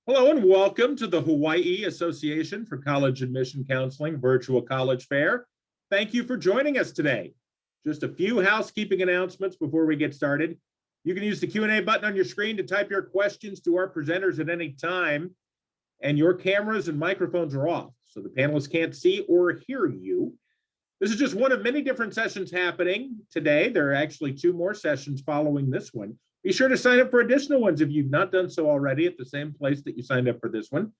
Hello and welcome to the Hawaii Association for College Admission Counseling Virtual College Fair. Thank you for joining us today. Just a few housekeeping announcements before we get started. You can use the Q&A button on your screen to type your questions to our presenters at any time, and your cameras and microphones are off, so the panelists can't see or hear you. This is just one of many different sessions happening today. There are actually two more sessions following this one. Be sure to sign up for additional ones if you've not done so already at the same place that you signed up for this one.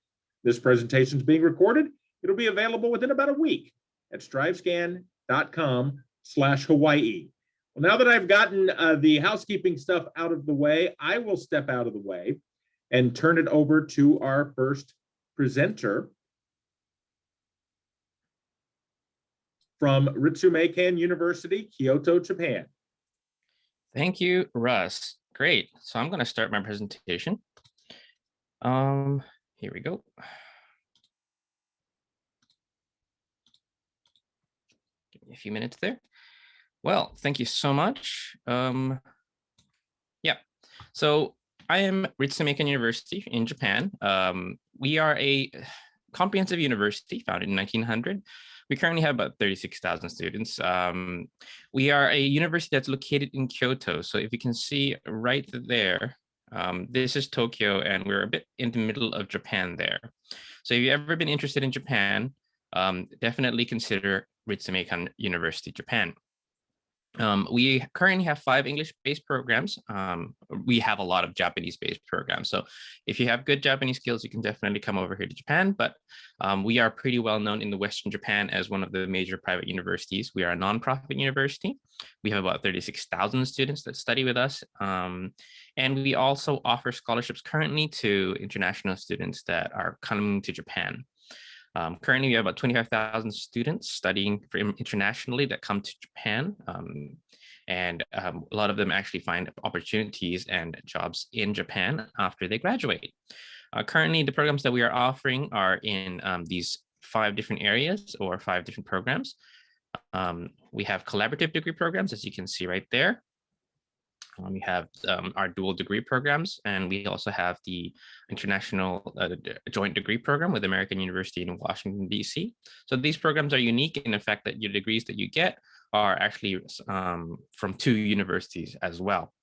This presentation is being recorded. It'll be available within about a week at strivescan.com/Hawaii. Well, now that I've gotten the housekeeping stuff out of the way, I will step out of the way and turn it over to our first presenter from Ritsumeikan University, Kyoto, Japan. Thank you, Russ. Great. So I'm going to start my presentation. Here we go. Give me a few minutes there. Well, thank you so much. So I am Ritsumeikan University in Japan. We are a comprehensive university founded in 1900. We currently have about 36,000 students. We are a university that's located in Kyoto. So if you can see right there, this is Tokyo, and we're a bit in the middle of Japan there. So if you've ever been interested in Japan, definitely consider Ritsumeikan University, Japan. We currently have 5 English-based programs. We have a lot of Japanese-based programs. So if you have good Japanese skills, you can definitely come over here to Japan. But we are pretty well known in the Western Japan as one of the major private universities. We are a nonprofit university. We have about 36,000 students that study with us. And we also offer scholarships currently to international students that are coming to Japan. Currently, we have about 25,000 students studying internationally that come to Japan, and a lot of them actually find opportunities and jobs in Japan after they graduate. Currently, the programs that we are offering are in these 5 different areas or 5 different programs. We have collaborative degree programs, as you can see right there. We have our dual degree programs, and we also have the international joint degree program with American University in Washington, D.C. So these programs are unique in the fact that your degrees that you get are actually from 2 universities as well.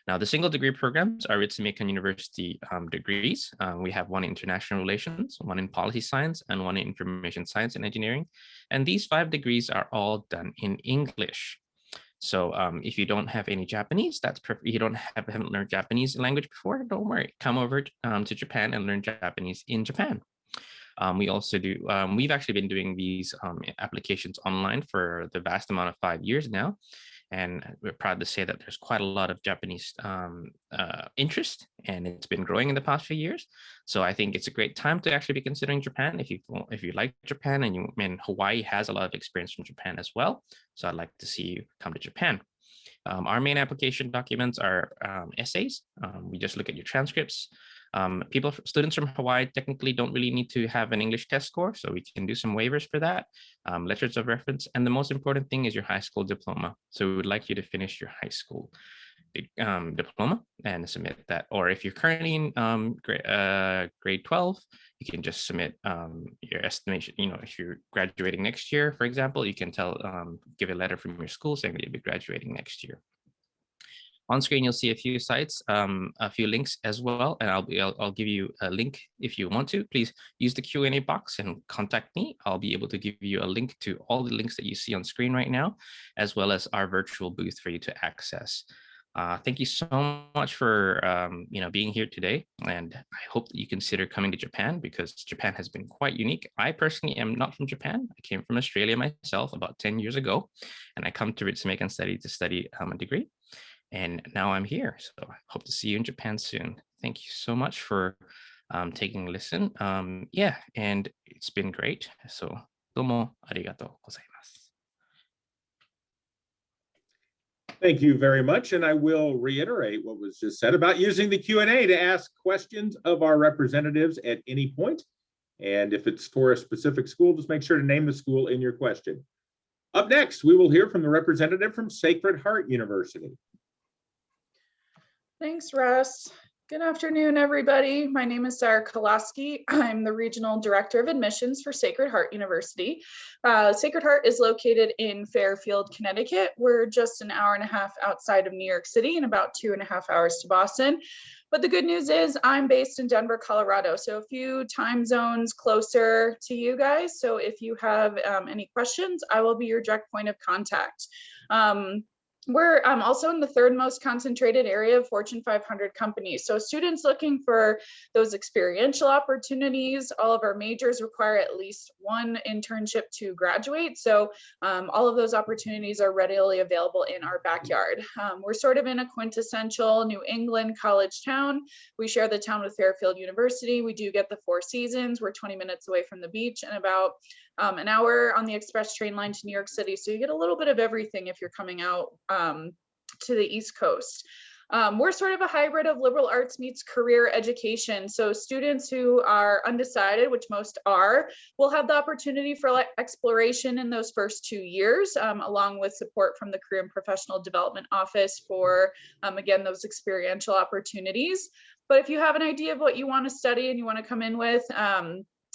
Now, the single degree programs are Ritsumeikan University degrees. We have one in international relations, one in policy science, and one in information science and engineering. And these 5 degrees are all done in English. So if you don't have any Japanese, that's perfect. You haven't learned Japanese language before, don't worry. Come over to Japan and learn Japanese in Japan. We also do, we've actually been doing these applications online for the vast amount of 5 years now. And we're proud to say that there's quite a lot of Japanese interest, and it's been growing in the past few years. So I think it's a great time to actually be considering Japan if you like Japan, and Hawaii has a lot of experience from Japan as well. So I'd like to see you come to Japan. Our main application documents are essays. We just look at your transcripts. Students from Hawaii technically don't really need to have an English test score, so we can do some waivers for that. Letters of reference, and the most important thing is your high school diploma. So we would like you to finish your high school diploma and submit that. Or if you're currently in grade 12, you can just submit your estimation. If you're graduating next year, for example, you can give a letter from your school saying that you'll be graduating next year. On screen, you'll see a few sites, a few links as well, and I'll give you a link if you want to. Please use the Q&A box and contact me. I'll be able to give you a link to all the links that you see on screen right now, as well as our virtual booth for you to access. Thank you so much for being here today, and I hope that you consider coming to Japan, because Japan has been quite unique. I personally am not from Japan. I came from Australia myself about 10 years ago, and I come to Ritsumeikan to study a degree. And now I'm here, so I hope to see you in Japan soon. Thank you so much for taking a listen. And it's been great. So, domo arigatou gozaimasu. Thank you very much, and I will reiterate what was just said about using the Q&A to ask questions of our representatives at any point. And if it's for a specific school, just make sure to name the school in your question. Up next, we will hear from the representative from Sacred Heart University. Thanks, Russ. Good afternoon, everybody. My name is Sarah Kolaski. I'm the Regional Director of Admissions for Sacred Heart University. Sacred Heart is located in Fairfield, Connecticut. We're just an hour and a half outside of New York City and about 2.5 hours to Boston. But the good news is I'm based in Denver, Colorado, so a few time zones closer to you guys. So if you have any questions, I will be your direct point of contact. We're also in the third most concentrated area of Fortune 500 companies. So students looking for those experiential opportunities, all of our majors require at least one internship to graduate. So all of those opportunities are readily available in our backyard. We're sort of in a quintessential New England college town. We share the town with Fairfield University. We do get the Four Seasons. We're 20 minutes away from the beach and about an hour on the express train line to New York City. So you get a little bit of everything if you're coming out to the East Coast. We're sort of a hybrid of liberal arts meets career education. So students who are undecided, which most are, will have the opportunity for exploration in those first 2 years, along with support from the Career and Professional Development Office for, again, those experiential opportunities. But if you have an idea of what you want to study and you want to come in with,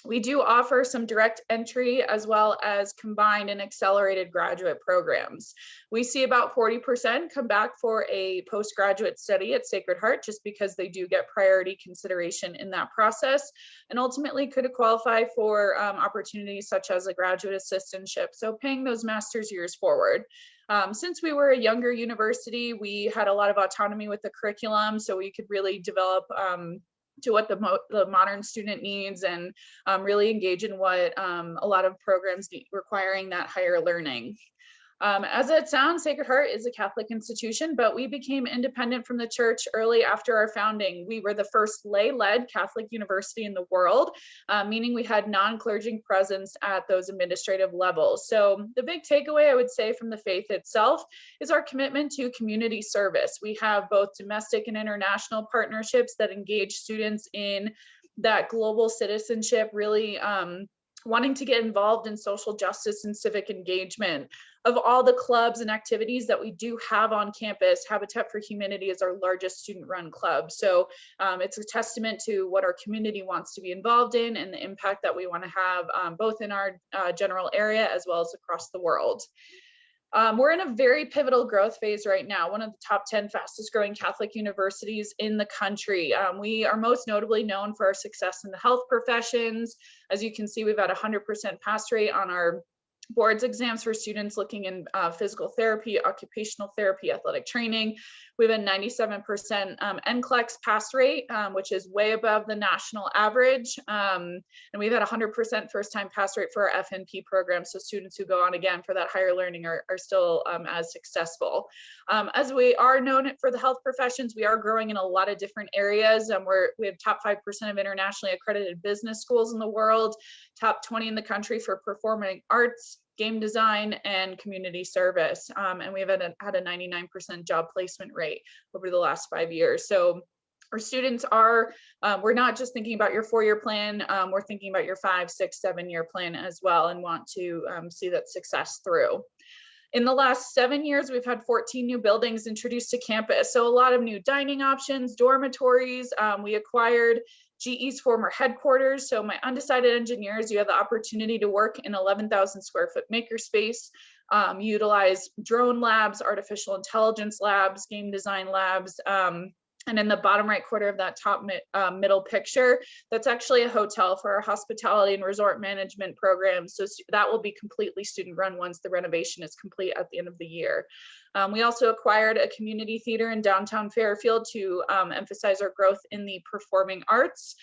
we do offer some direct entry as well as combined and accelerated graduate programs. We see about 40% come back for a postgraduate study at Sacred Heart just because they do get priority consideration in that process and ultimately could qualify for opportunities such as a graduate assistantship. So paying those master's years forward. Since we were a younger university, we had a lot of autonomy with the curriculum, so we could really develop to what the modern student needs and really engage in what a lot of programs need, requiring that higher learning. As it sounds, Sacred Heart is a Catholic institution, but we became independent from the church early after our founding. We were the first lay-led Catholic university in the world, meaning we had non-clergy presence at those administrative levels. So the big takeaway I would say from the faith itself is our commitment to community service. We have both domestic and international partnerships that engage students in that global citizenship, really wanting to get involved in social justice and civic engagement. Of all the clubs and activities that we do have on campus, Habitat for Humanity is our largest student-run club. So it's a testament to what our community wants to be involved in and the impact that we want to have both in our general area as well as across the world. We're in a very pivotal growth phase right now, one of the top 10 fastest growing Catholic universities in the country. We are most notably known for our success in the health professions. As you can see, we've had a 100% pass rate on our boards exams for students looking in physical therapy, occupational therapy, athletic training. We have a 97% NCLEX pass rate, which is way above the national average. And we've had 100% first-time pass rate for our FNP program. So students who go on again for that higher learning are still as successful. As we are known for the health professions, we are growing in a lot of different areas. We have top 5% of internationally accredited business schools in the world, top 20 in the country for performing arts, game design, and community service. And we've had a 99% job placement rate over the last 5 years. So our students are, we're not just thinking about your 4-year plan, we're thinking about your 5, 6, 7-year plan as well and want to see that success through. In the last 7 years, we've had 14 new buildings introduced to campus. So a lot of new dining options, dormitories. We acquired GE's former headquarters. So my undecided engineers, you have the opportunity to work in 11,000 square foot makerspace, utilize drone labs, artificial intelligence labs, game design labs. And in the bottom right corner of that top middle picture, that's actually a hotel for our hospitality and resort management program. So that will be completely student run once the renovation is complete at the end of the year. We also acquired a community theater in downtown Fairfield to emphasize our growth in the performing arts.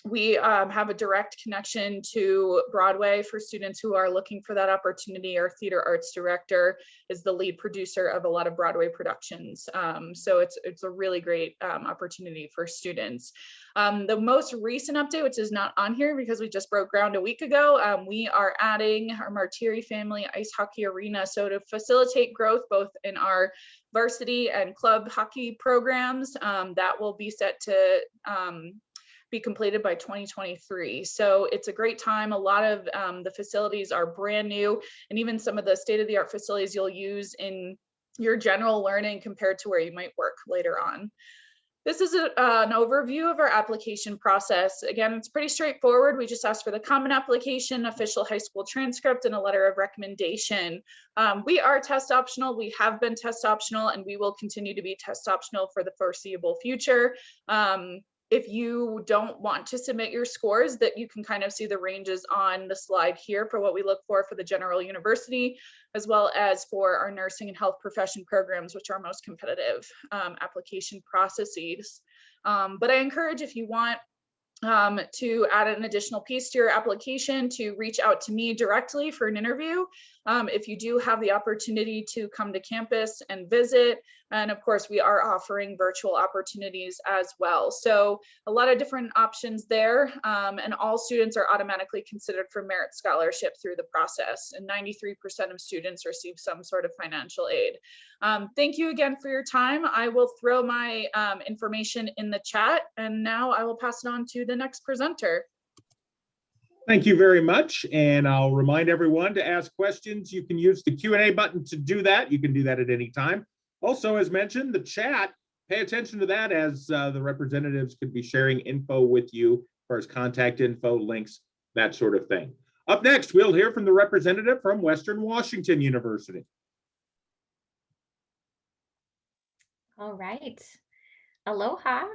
We have a direct connection to Broadway for students who are looking for that opportunity. Our theater arts director is the lead producer of a lot of Broadway productions. So it's a really great opportunity for students. The most recent update, which is not on here because we just broke ground a week ago, we are adding our Martiri Family Ice Hockey Arena. So to facilitate growth both in our varsity and club hockey programs, that will be set to be completed by 2023. So it's a great time. A lot of the facilities are brand new, and even some of the state-of-the-art facilities you'll use in your general learning compared to where you might work later on. This is an overview of our application process. Again, it's pretty straightforward. We just ask for the common application, official high school transcript, and a letter of recommendation. We are test optional. We have been test optional, and we will continue to be test optional for the foreseeable future. If you don't want to submit your scores, that you can kind of see the ranges on the slide here for what we look for the general university, as well as for our nursing and health profession programs, which are most competitive application processes. But I encourage, if you want to add an additional piece to your application, to reach out to me directly for an interview. If you do have the opportunity to come to campus and visit, and of course we are offering virtual opportunities as well. So a lot of different options there, and all students are automatically considered for merit scholarship through the process, and 93% of students receive some sort of financial aid. Thank you again for your time. I will throw my information in the chat, and now I will pass it on to the next presenter. Thank you very much. And I'll remind everyone to ask questions. You can use the Q&A button to do that. You can do that at any time. Also, as mentioned, the chat, pay attention to that, as the representatives could be sharing info with you, as far as contact info, links, that sort of thing. Up next, we'll hear from the representative from Western Washington University. All right. Aloha.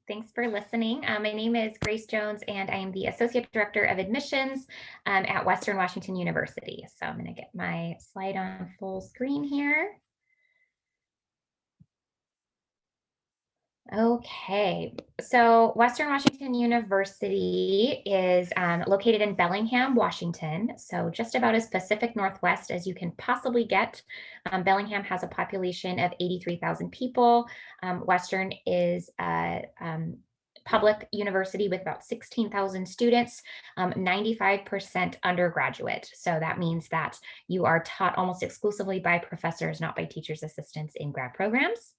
Thanks for listening. My name is Grace Jones, and I am the Associate Director of Admissions at Western Washington University. So I'm going to get my slide on full screen here. Okay, so Western Washington University is located in Bellingham, Washington, so just about as Pacific Northwest as you can possibly get. Bellingham has a population of 83,000 people. Western is a public university with about 16,000 students, 95% undergraduate. So that means that you are taught almost exclusively by professors, not by teachers' assistants in grad programs.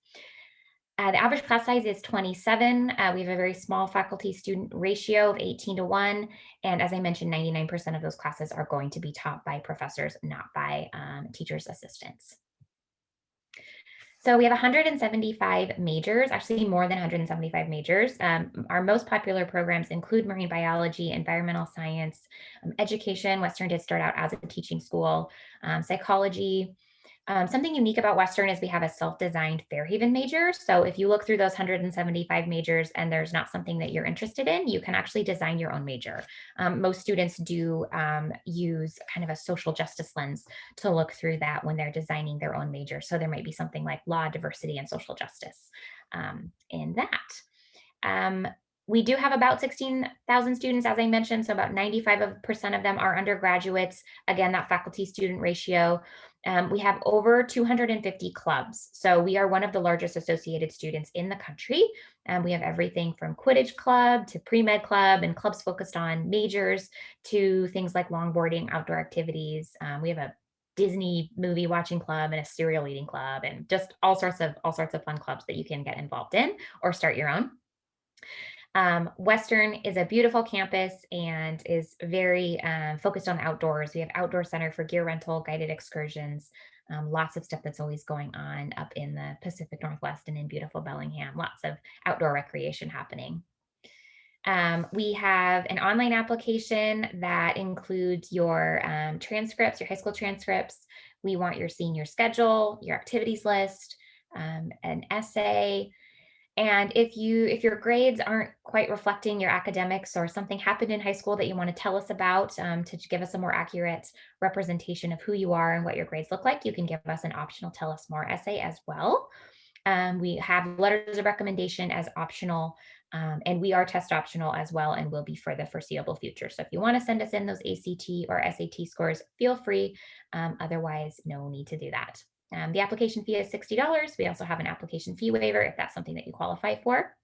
The average class size is 27. We have a very small faculty student ratio of 18:1. And as I mentioned, 99% of those classes are going to be taught by professors, not by teachers' assistants. So we have 175 majors, actually more than 175 majors. Our most popular programs include marine biology, environmental science, education. Western did start out as a teaching school, psychology. Something unique about Western is we have a self-designed Fairhaven major. So if you look through those 175 majors and there's not something that you're interested in, you can actually design your own major. Most students do use kind of a social justice lens to look through that when they're designing their own major. So there might be something like law, diversity, and social justice in that. We do have about 16,000 students, as I mentioned, so about 95% of them are undergraduates. Again, that faculty student ratio. We have over 250 clubs. So we are one of the largest associated students in the country. We have everything from Quidditch Club to pre-med club and clubs focused on majors to things like longboarding, outdoor activities. We have a Disney movie watching club and a cereal eating club, and just all sorts of fun clubs that you can get involved in or start your own. Western is a beautiful campus and is very focused on outdoors. We have outdoor center for gear rental, guided excursions, lots of stuff that's always going on up in the Pacific Northwest and in beautiful Bellingham, lots of outdoor recreation happening. We have an online application that includes your transcripts, your high school transcripts. We want your senior schedule, your activities list, an essay. And if your grades aren't quite reflecting your academics, or something happened in high school that you want to tell us about to give us a more accurate representation of who you are and what your grades look like, you can give us an optional tell us more essay as well. We have letters of recommendation as optional, and we are test optional as well and will be for the foreseeable future. So if you want to send us in those ACT or SAT scores, feel free. Otherwise, no need to do that. The application fee is $60. We also have an application fee waiver if that's something that you qualify for.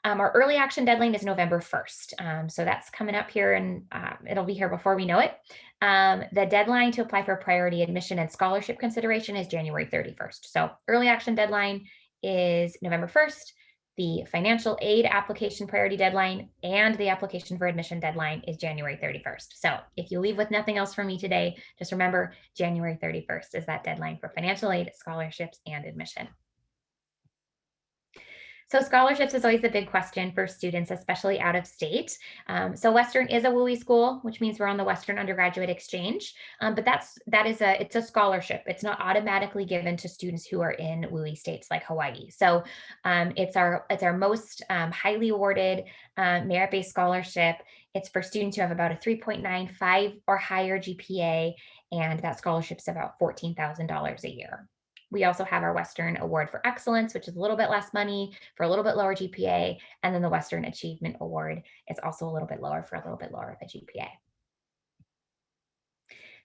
Our early action deadline is November 1st. So that's coming up here, and it'll be here before we know it. The deadline to apply for priority admission and scholarship consideration is January 31st. So early action deadline is November 1st. The financial aid application priority deadline and the application for admission deadline is January 31st. So if you leave with nothing else from me today, just remember January 31st is that deadline for financial aid, scholarships, and admission. So scholarships is always a big question for students, especially out of state. So Western is a WUI school, which means we're on the Western Undergraduate Exchange. But it's a scholarship. It's not automatically given to students who are in WUI states like Hawaii. So it's our most highly awarded merit-based scholarship. It's for students who have about a 3.95 or higher GPA, and that scholarship's about $14,000 a year. We also have our Western Award for Excellence, which is a little bit less money for a little bit lower GPA. And then the Western Achievement Award is also a little bit lower for a little bit lower of a GPA.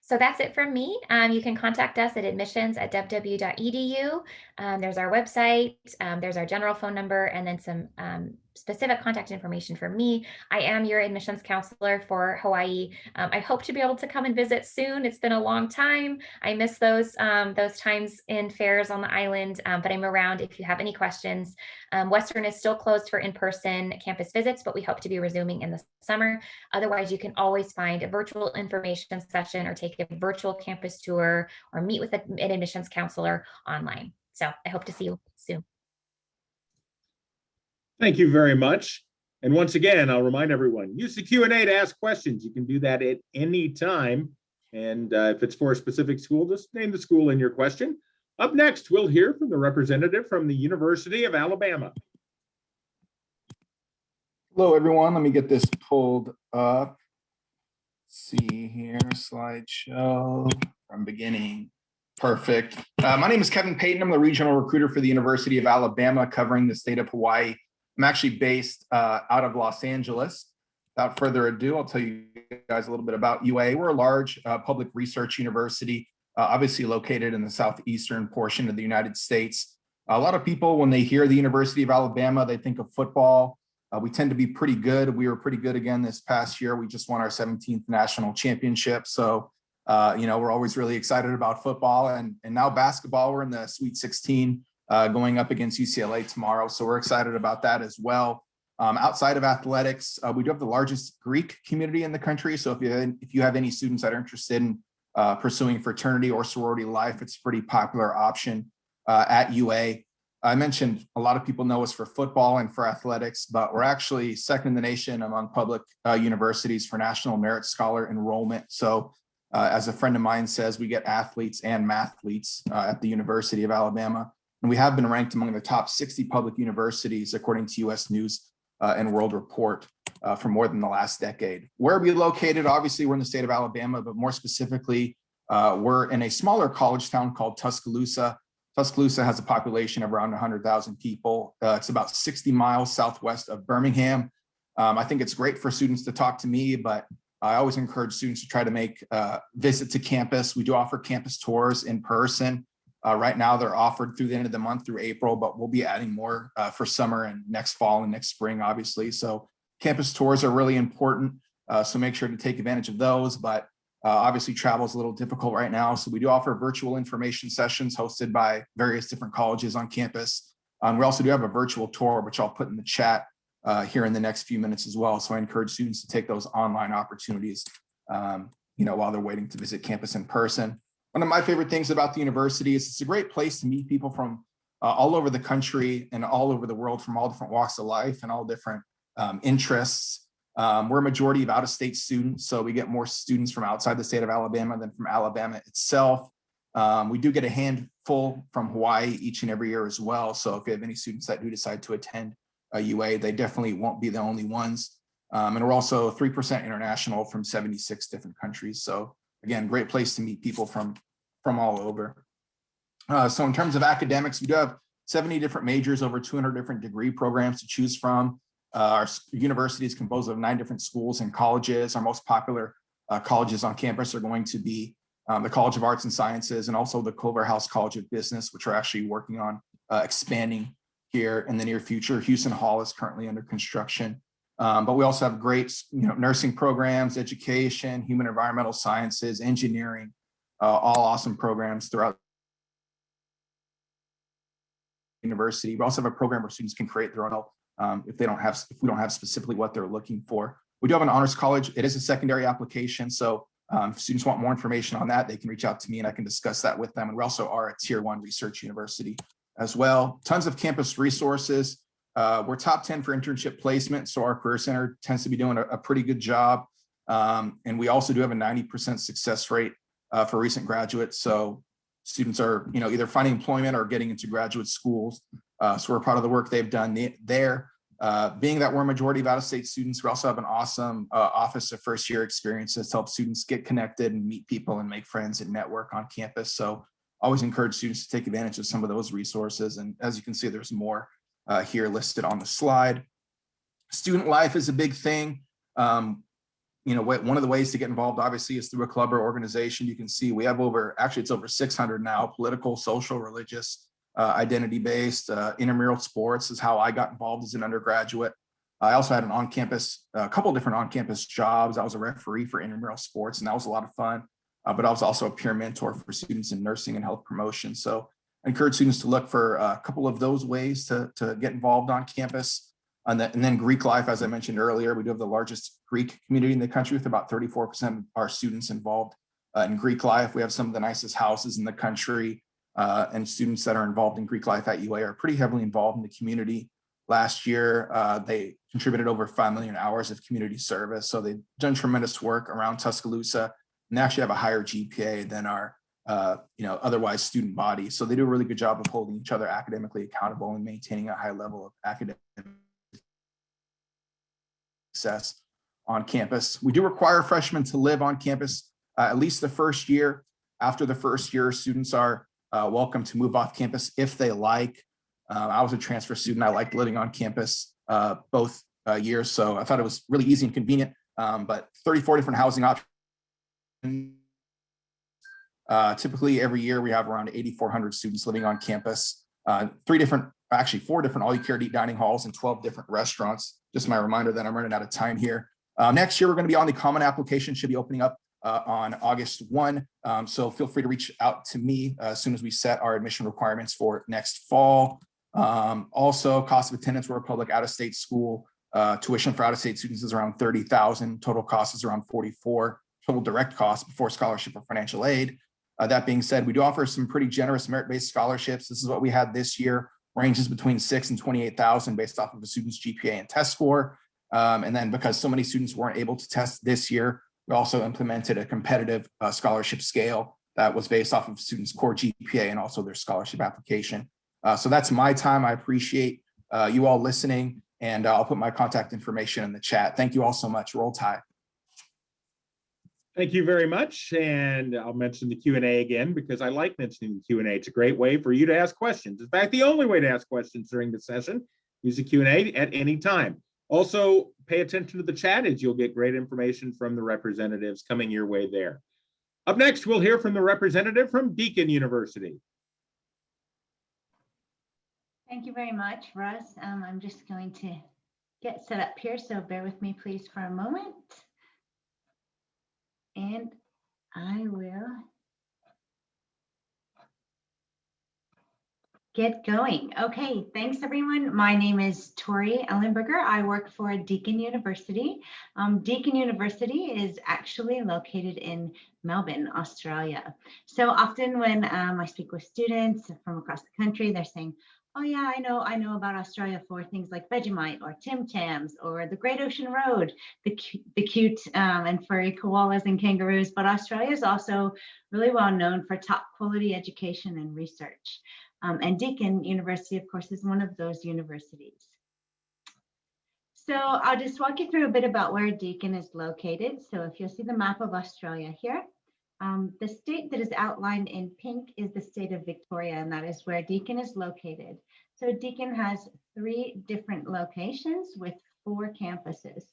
So that's it from me. You can contact us at admissions@ww.edu. There's our website, there's our general phone number, and then some specific contact information for me. I am your admissions counselor for Hawaii. I hope to be able to come and visit soon. It's been a long time. I miss those times in fairs on the island, but I'm around if you have any questions. Western is still closed for in-person campus visits, but we hope to be resuming in the summer. Otherwise, you can always find a virtual information session or take a virtual campus tour or meet with an admissions counselor online. So I hope to see you soon. Thank you very much. And once again, I'll remind everyone, use the Q&A to ask questions. You can do that at any time. And if it's for a specific school, just name the school in your question. Up next, we'll hear from the representative from the University of Alabama. Hello, everyone. Let me get this pulled up. Let's see here, slideshow from beginning. Perfect. My name is Kevin Payton. I'm the regional recruiter for the University of Alabama, covering the state of Hawaii. I'm actually based out of Los Angeles. Without further ado, I'll tell you guys a little bit about UA. We're a large public research university, obviously located in the southeastern portion of the United States. A lot of people, when they hear the University of Alabama, they think of football. We tend to be pretty good. We were pretty good again this past year. We just won our 17th national championship. So, we're always really excited about football and now basketball. We're in the Sweet 16 going up against UCLA tomorrow. So we're excited about that as well. Outside of athletics, we do have the largest Greek community in the country. So if you have any students that are interested in pursuing fraternity or sorority life, it's a pretty popular option at UA. I mentioned a lot of people know us for football and for athletics, but we're actually second in the nation among public universities for National Merit Scholar enrollment. So as a friend of mine says, we get athletes and mathletes at the University of Alabama. And we have been ranked among the top 60 public universities, according to US News and World Report for more than the last decade. Where are we located? Obviously, we're in the state of Alabama, but more specifically, we're in a smaller college town called Tuscaloosa. Tuscaloosa has a population of around 100,000 people. It's about 60 miles southwest of Birmingham. I think it's great for students to talk to me, but I always encourage students to try to make a visit to campus. We do offer campus tours in person. Right now, they're offered through the end of the month through April, but we'll be adding more for summer and next fall and next spring, obviously. So campus tours are really important. So make sure to take advantage of those. But obviously, travel is a little difficult right now. So we do offer virtual information sessions hosted by various different colleges on campus. We also do have a virtual tour, which I'll put in the chat here in the next few minutes as well. So I encourage students to take those online opportunities, while they're waiting to visit campus in person. One of my favorite things about the university is it's a great place to meet people from all over the country and all over the world, from all different walks of life and all different interests. We're a majority of out-of-state students, so we get more students from outside the state of Alabama than from Alabama itself. We do get a handful from Hawaii each and every year as well. So if you have any students that do decide to attend UA, they definitely won't be the only ones. And we're also 3% international from 76 different countries. So again, great place to meet people from all over. So in terms of academics, we do have 70 different majors, over 200 different degree programs to choose from. Our university is composed of 9 different schools and colleges. Our most popular colleges on campus are going to be the College of Arts and Sciences and also the Culver House College of Business, which are actually working on expanding here in the near future. Houston Hall is currently under construction. But we also have great nursing programs, education, human environmental sciences, engineering, all awesome programs throughout the university. We also have a program where students can create their own help. If we don't have specifically what they're looking for. We do have an honors college. It is a secondary application. So if students want more information on that, they can reach out to me and I can discuss that with them. And we also are a tier 1 research university as well. Tons of campus resources. We're top 10 for internship placement, so our Career Center tends to be doing a pretty good job. And we also do have a 90% success rate for recent graduates. So students are, either finding employment or getting into graduate schools. So we're proud of the work they've done there. Being that we're a majority of out-of-state students, we also have an awesome office of first-year experiences to help students get connected and meet people and make friends and network on campus. So always encourage students to take advantage of some of those resources. And as you can see, there's more here listed on the slide. Student life is a big thing. One of the ways to get involved, obviously, is through a club or organization. You can see we have it's over 600 now, political, social, religious, identity-based. Intramural sports is how I got involved as an undergraduate. I also had a couple of different on-campus jobs. I was a referee for intramural sports, and that was a lot of fun. But I was also a peer mentor for students in nursing and health promotion. So I encourage students to look for a couple of those ways to get involved on campus. And then Greek life, as I mentioned earlier, we do have the largest Greek community in the country with about 34% of our students involved in Greek life. We have some of the nicest houses in the country, and students that are involved in Greek life at UA are pretty heavily involved in the community. Last year, they contributed over 5 million hours of community service. So they've done tremendous work around Tuscaloosa, and they actually have a higher GPA than our otherwise student body. So they do a really good job of holding each other academically accountable and maintaining a high level of academic success on campus. We do require freshmen to live on campus at least the first year. After the first year, students are welcome to move off campus if they like. I was a transfer student. I liked living on campus both years, so I thought it was really easy and convenient. But 34 different housing options. Typically every year we have around 8,400 students living on campus. 4 different all-you-can-eat dining halls and 12 different restaurants. Just my reminder that I'm running out of time here. Next year, we're going to be on the common application, should be opening up on August 1. So feel free to reach out to me as soon as we set our admission requirements for next fall. Also, cost of attendance, we're a public out-of-state school. Tuition for out-of-state students is around $30,000. Total cost is around $44,000. Total direct cost before scholarship or financial aid. That being said, we do offer some pretty generous merit-based scholarships. This is what we had this year. Ranges between $6,000 and $28,000 based off of a student's GPA and test score. And then because so many students weren't able to test this year, we also implemented a competitive scholarship scale that was based off of students' core GPA and also their scholarship application. So that's my time. I appreciate you all listening, and I'll put my contact information in the chat. Thank you all so much. Roll Tide. Thank you very much. And I'll mention the Q&A again because I like mentioning the Q&A. It's a great way for you to ask questions. In fact, the only way to ask questions during the session. Use the Q&A at any time. Also, pay attention to the chat as you'll get great information from the representatives coming your way there. Up next, we'll hear from the representative from Deakin University. Thank you very much, Russ. I'm just going to get set up here, so bear with me, please, for a moment. And I will get going. Okay, thanks everyone. My name is Tori Ellenberger. I work for Deakin University. Deakin University is actually located in Melbourne, Australia. So often when I speak with students from across the country, they're saying, oh yeah, I know about Australia for things like Vegemite or Tim Tams or the Great Ocean Road, the cute and furry koalas and kangaroos. But Australia is also really well known for top quality education and research. And Deakin University, of course, is one of those universities. So I'll just walk you through a bit about where Deakin is located. So if you'll see the map of Australia here, the state that is outlined in pink is the state of Victoria, and that is where Deakin is located. So Deakin has 3 different locations with 4 campuses.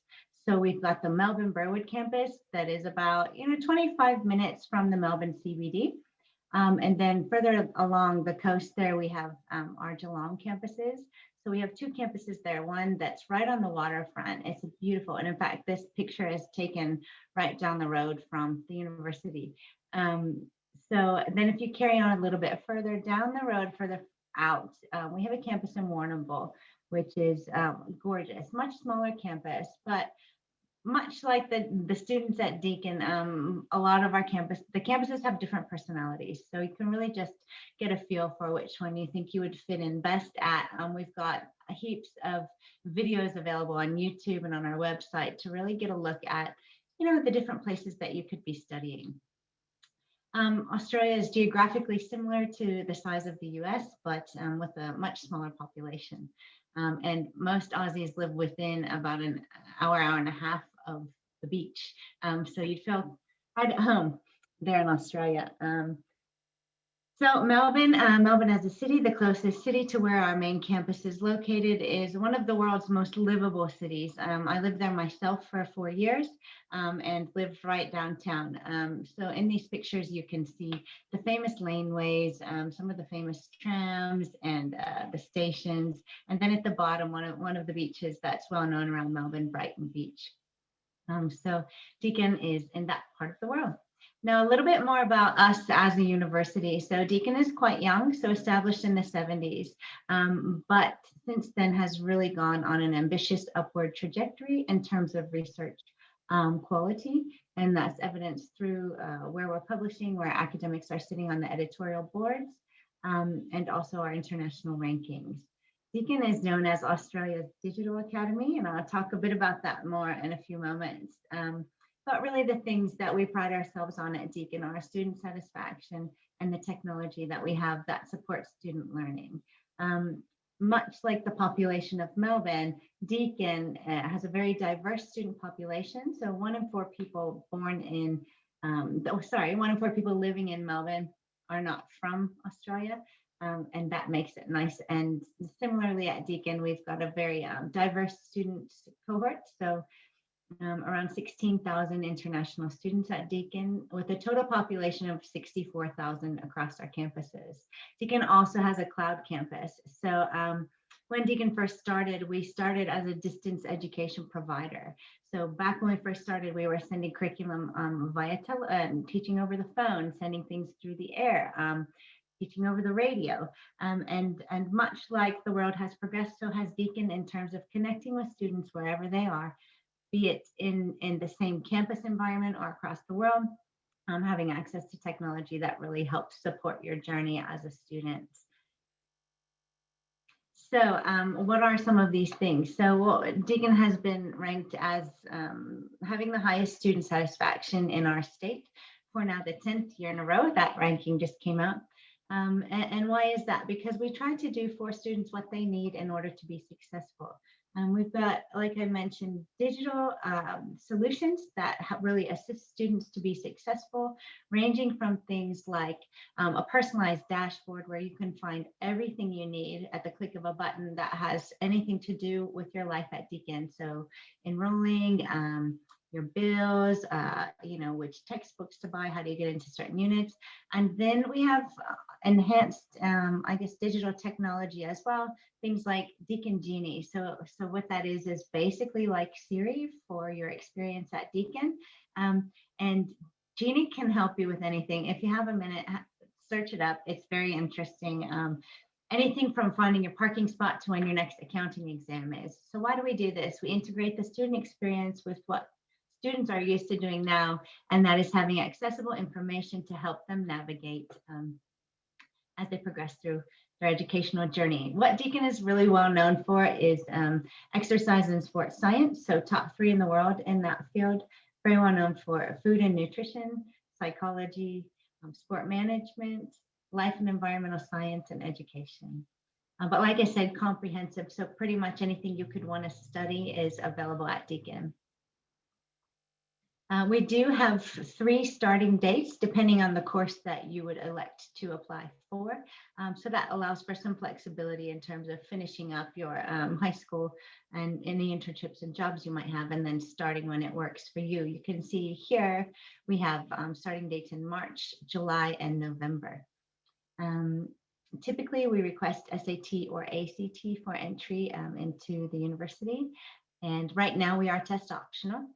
So we've got the Melbourne Burwood campus that is about 25 minutes from the Melbourne CBD. And then further along the coast there, we have our Geelong campuses. So we have 2 campuses there, one that's right on the waterfront. It's beautiful. And in fact, this picture is taken right down the road from the university. So then if you carry on a little bit further down the road, further out, we have a campus in Warrnambool, which is gorgeous, much smaller campus, but much like the students at Deakin, a lot of the campuses have different personalities. So you can really just get a feel for which one you think you would fit in best at. We've got heaps of videos available on YouTube and on our website to really get a look at, the different places that you could be studying. Australia is geographically similar to the size of the US, but with a much smaller population. And most Aussies live within about an hour and a half of the beach. So you'd feel right at home there in Australia. So Melbourne as a city, the closest city to where our main campus is located, is one of the world's most livable cities. I lived there myself for 4 years and lived right downtown. So in these pictures, you can see the famous laneways, some of the famous trams and the stations. And then at the bottom, one of the beaches that's well known around Melbourne, Brighton Beach. So Deakin is in that part of the world. Now, a little bit more about us as a university. So Deakin is quite young, so established in the 70s, but since then has really gone on an ambitious upward trajectory in terms of research quality. And that's evidenced through where we're publishing, where academics are sitting on the editorial boards, and also our international rankings. Deakin is known as Australia's Digital Academy, and I'll talk a bit about that more in a few moments. But really the things that we pride ourselves on at Deakin are student satisfaction and the technology that we have that supports student learning. Much like the population of Melbourne, Deakin has a very diverse student population. So 1 in 4 people born in, 1 in 4 people living in Melbourne are not from Australia. And that makes it nice. And similarly at Deakin, we've got a very diverse student cohort. So around 16,000 international students at Deakin, with a total population of 64,000 across our campuses. Deakin also has a cloud campus. So when Deakin first started, we started as a distance education provider. So back when we first started, we were sending curriculum via teaching over the phone, sending things through the air, teaching over the radio. And much like the world has progressed, so has Deakin in terms of connecting with students wherever they are, be it in the same campus environment or across the world, having access to technology that really helps support your journey as a student. So what are some of these things? So Deakin has been ranked as having the highest student satisfaction in our state for now the 10th year in a row. That ranking just came out. And why is that? Because we try to do for students what they need in order to be successful. We've got, like I mentioned, digital solutions that really assist students to be successful, ranging from things like a personalized dashboard where you can find everything you need at the click of a button that has anything to do with your life at Deakin. So enrolling, your bills, which textbooks to buy, how do you get into certain units. And then we have enhanced, digital technology as well, things like Deakin Genie. So what that is basically like Siri for your experience at Deakin. And Genie can help you with anything. If you have a minute, search it up. It's very interesting. Anything from finding your parking spot to when your next accounting exam is. So why do we do this? We integrate the student experience with what students are used to doing now, and that is having accessible information to help them navigate as they progress through their educational journey. What Deakin is really well known for is exercise and sports science, so top 3 in the world in that field. Very well known for food and nutrition, psychology, sport management, life and environmental science, and education. But like I said, comprehensive, so pretty much anything you could want to study is available at Deakin. We do have 3 starting dates depending on the course that you would elect to apply for. So that allows for some flexibility in terms of finishing up your high school and any internships and jobs you might have, and then starting when it works for you. You can see here we have starting dates in March, July, and November. Typically, we request SAT or ACT for entry into the university. And right now we are test optional.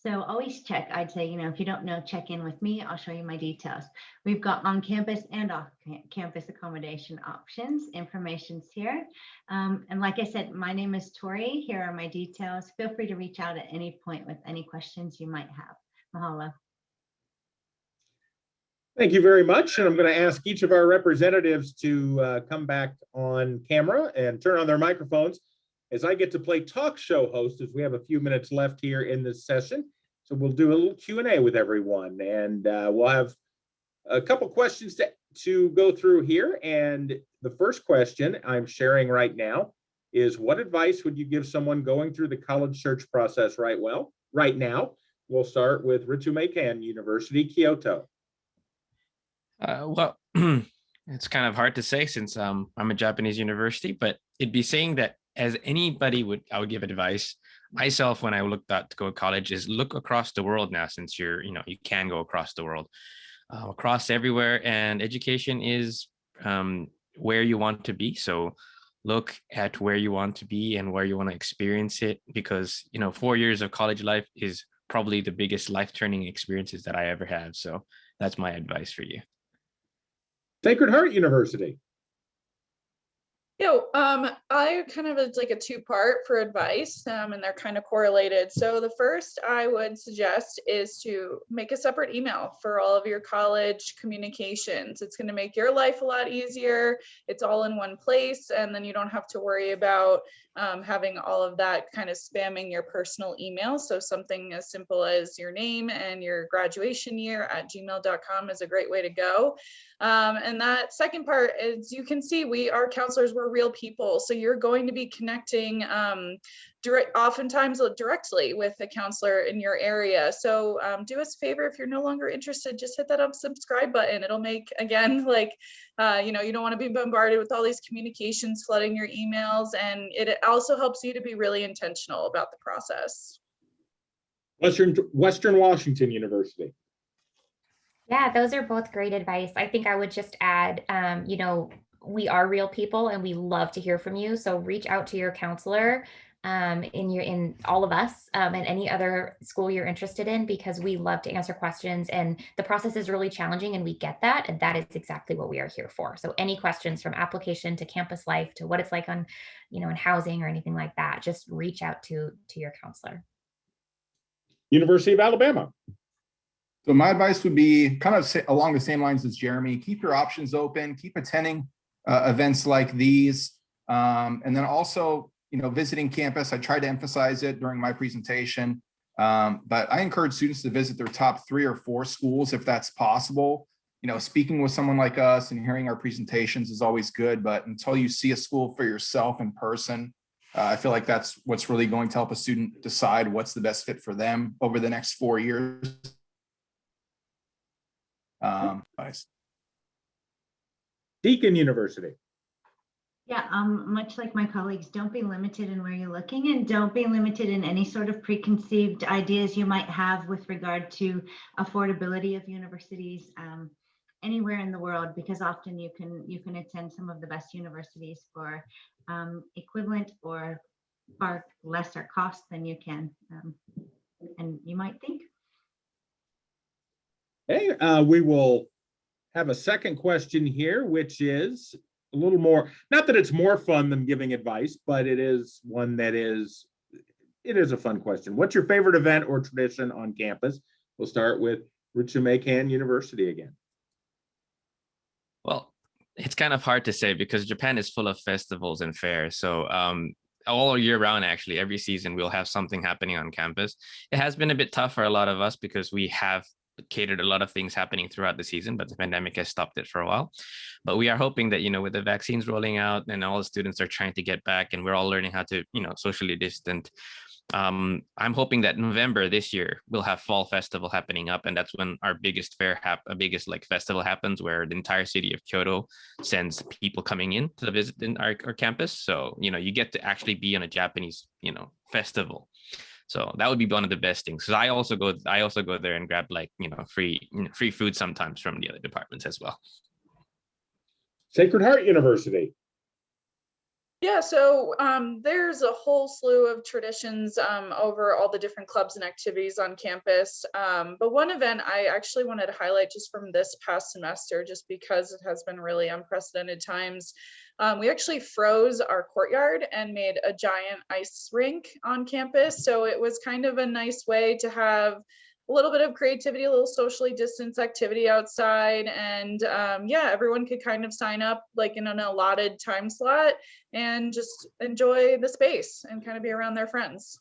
So always check. I'd say, if you don't know, check in with me. I'll show you my details. We've got on-campus and off-campus accommodation options. Information's here. And like I said, my name is Tori. Here are my details. Feel free to reach out at any point with any questions you might have. Mahalo. Thank you very much. And I'm going to ask each of our representatives to come back on camera and turn on their microphones as I get to play talk show host, as we have a few minutes left here in this session. So we'll do a little Q&A with everyone, and we'll have a couple questions to go through here. And the first question I'm sharing right now is, what advice would you give someone going through the college search process right now? We'll start with Ritsumeikan University, Kyoto. Well, it's kind of hard to say since I'm a Japanese university, but it'd be saying that as anybody I would give advice. Myself, when I looked at to go to college, is look across the world now, since you can go across the world, across everywhere, and education is where you want to be. So look at where you want to be and where you want to experience it, because 4 years of college life is probably the biggest life-turning experiences that I ever have. So that's my advice for you. Sacred Heart University. I kind of, it's like a two-part for advice, and they're kind of correlated. So the first I would suggest is to make a separate email for all of your college communications. It's going to make your life a lot easier. It's all in one place, and then you don't have to worry about having all of that kind of spamming your personal email. So something as simple as your name and your graduation year at gmail.com is a great way to go. And that second part is, you can see our counselors, we're real people. So you're going to be connecting oftentimes directly with a counselor in your area. So do us a favor, if you're no longer interested, just hit that unsubscribe button. It'll make, again, you don't want to be bombarded with all these communications flooding your emails. And it also helps you to be really intentional about the process. Western Washington University. Yeah, those are both great advice. I think I would just add, we are real people and we love to hear from you. So reach out to your counselor in all of us and any other school you're interested in, because we love to answer questions, and the process is really challenging and we get that. And that is exactly what we are here for. So any questions from application to campus life to what it's like on, in housing or anything like that, just reach out to your counselor. University of Alabama. So my advice would be kind of along the same lines as Jeremy. Keep your options open, keep attending events like these. And then also, visiting campus. I tried to emphasize it during my presentation, but I encourage students to visit their top 3 or 4 schools if that's possible. Speaking with someone like us and hearing our presentations is always good, but until you see a school for yourself in person, I feel like that's what's really going to help a student decide what's the best fit for them over the next 4 years. Nice. Deakin University. Yeah, much like my colleagues, don't be limited in where you're looking, and don't be limited in any sort of preconceived ideas you might have with regard to affordability of universities anywhere in the world, because often you can attend some of the best universities for equivalent or far lesser cost than you can, and you might think. Hey, we will have a second question here, which is a little more, not that it's more fun than giving advice, but it is one that is a fun question. What's your favorite event or tradition on campus? We'll start with Ritsumeikan University again. Well, it's kind of hard to say because Japan is full of festivals and fairs. So all year round, actually, every season we'll have something happening on campus. It has been a bit tough for a lot of us because we have catered a lot of things happening throughout the season, but the pandemic has stopped it for a while. But we are hoping that, with the vaccines rolling out and all the students are trying to get back and we're all learning how to, socially distant. I'm hoping that November this year we'll have fall festival happening up, and that's when our biggest festival happens, where the entire city of Kyoto sends people coming in to visit in our campus. So you get to actually be on a Japanese festival. So that would be one of the best things. Because I also go there and grab free food sometimes from the other departments as well. Sacred Heart University. Yeah, so there's a whole slew of traditions over all the different clubs and activities on campus. But one event I actually wanted to highlight just from this past semester, just because it has been really unprecedented times. We actually froze our courtyard and made a giant ice rink on campus. So it was kind of a nice way to have a little bit of creativity, a little socially distanced activity outside. And yeah, everyone could kind of sign up like in an allotted time slot and just enjoy the space and kind of be around their friends.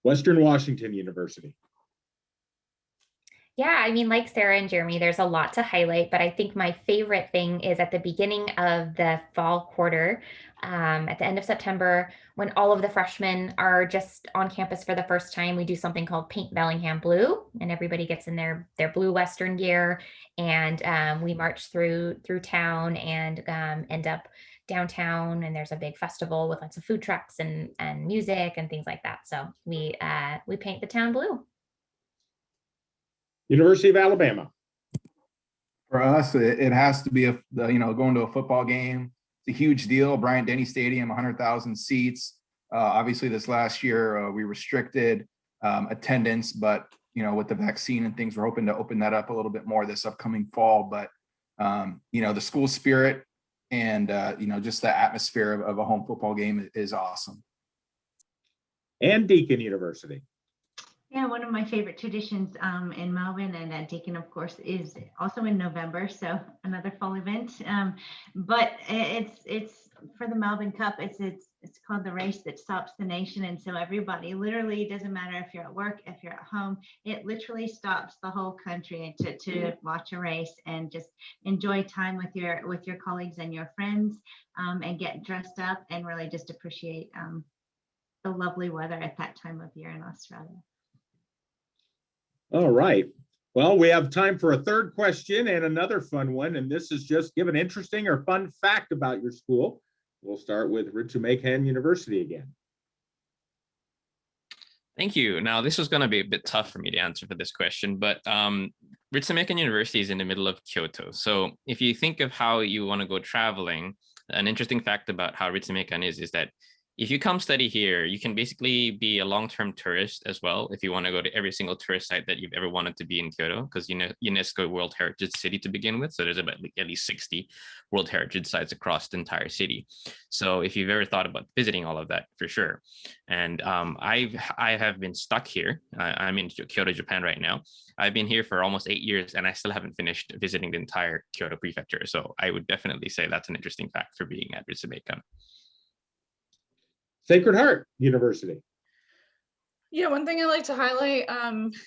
Western Washington University. Yeah, I mean, like Sarah and Jeremy, there's a lot to highlight, but I think my favorite thing is at the beginning of the fall quarter, at the end of September, when all of the freshmen are just on campus for the first time, we do something called Paint Bellingham Blue, and everybody gets in their blue Western gear, and we march through town and end up downtown, and there's a big festival with lots of food trucks and music and things like that. So we paint the town blue. University of Alabama. For us, it has to be going to a football game. It's a huge deal. Bryant-Denny Stadium, 100,000 seats. Obviously, this last year we restricted attendance, but with the vaccine and things, we're hoping to open that up a little bit more this upcoming fall. But the school spirit and just the atmosphere of a home football game is awesome. And Deakin University. Yeah, one of my favorite traditions in Melbourne and at Deakin, of course, is also in November. So another fall event, but it's for the Melbourne Cup. It's called the Race That Stops the Nation, and so everybody, literally, doesn't matter if you're at work, if you're at home, it literally stops the whole country to watch a race and just enjoy time with your colleagues and your friends, and get dressed up and really just appreciate the lovely weather at that time of year in Australia. All right. Well, we have time for a third question and another fun one. And this is just give an interesting or fun fact about your school. We'll start with Ritsumeikan University again. Thank you. Now, this was going to be a bit tough for me to answer for this question, but Ritsumeikan University is in the middle of Kyoto. So if you think of how you want to go traveling, an interesting fact about how Ritsumeikan is that if you come study here, you can basically be a long-term tourist as well if you want to go to every single tourist site that you've ever wanted to be in Kyoto, because UNESCO World Heritage City to begin with. So there's about at least 60 World Heritage sites across the entire city. So if you've ever thought about visiting all of that, for sure. And I have been stuck here. I'm in Kyoto, Japan right now. I've been here for almost 8 years and I still haven't finished visiting the entire Kyoto prefecture. So I would definitely say that's an interesting fact for being at Ritsumeikan. Sacred Heart University. Yeah, one thing I like to highlight,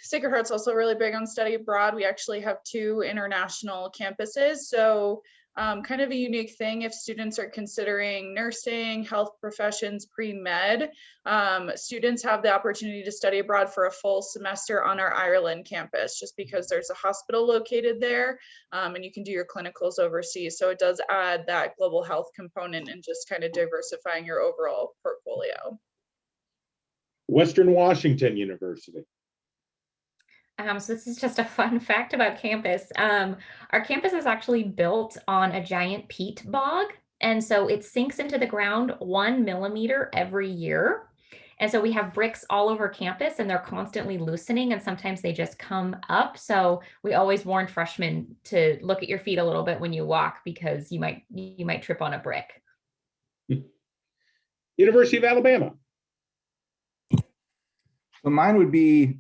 Sacred Heart's also really big on study abroad. We actually have 2 international campuses. So kind of a unique thing if students are considering nursing, health professions, pre-med, students have the opportunity to study abroad for a full semester on our Ireland campus, just because there's a hospital located there, and you can do your clinicals overseas. So it does add that global health component and just kind of diversifying your overall portfolio. Western Washington University. So this is just a fun fact about campus. Our campus is actually built on a giant peat bog. And so it sinks into the ground 1 millimeter every year. And so we have bricks all over campus and they're constantly loosening and sometimes they just come up. So we always warn freshmen to look at your feet a little bit when you walk because you might trip on a brick. University of Alabama. So mine would be,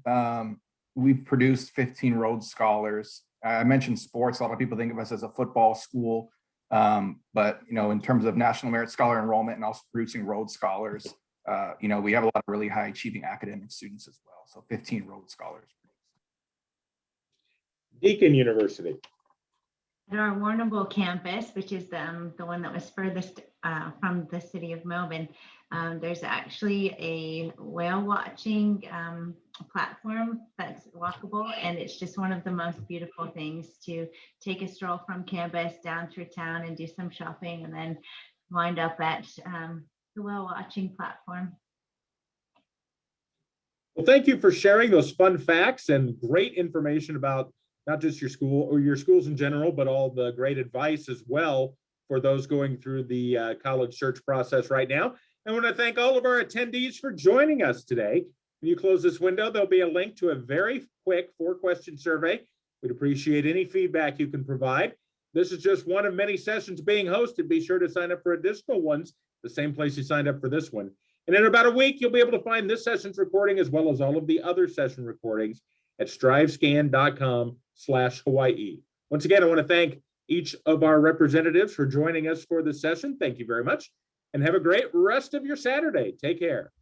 we've produced 15 Rhodes Scholars. I mentioned sports. A lot of people think of us as a football school, but in terms of National Merit Scholar enrollment and also producing Rhodes Scholars, we have a lot of really high achieving academic students as well. So 15 Rhodes Scholars. Deakin University. At our Warrnambool campus, which is the one that was furthest from the city of Melbourne, there's actually a whale watching platform that's walkable, and it's just one of the most beautiful things to take a stroll from campus down through town and do some shopping and then wind up at the whale watching platform. Well, thank you for sharing those fun facts and great information about not just your school or your schools in general, but all the great advice as well for those going through the college search process right now. I want to thank all of our attendees for joining us today. When you close this window, there'll be a link to a very quick 4-question survey. We'd appreciate any feedback you can provide. This is just one of many sessions being hosted. Be sure to sign up for additional ones, the same place you signed up for this one. And in about a week, you'll be able to find this session's recording as well as all of the other session recordings at strivescan.com/Hawaii. Once again, I want to thank each of our representatives for joining us for this session. Thank you very much, and have a great rest of your Saturday. Take care.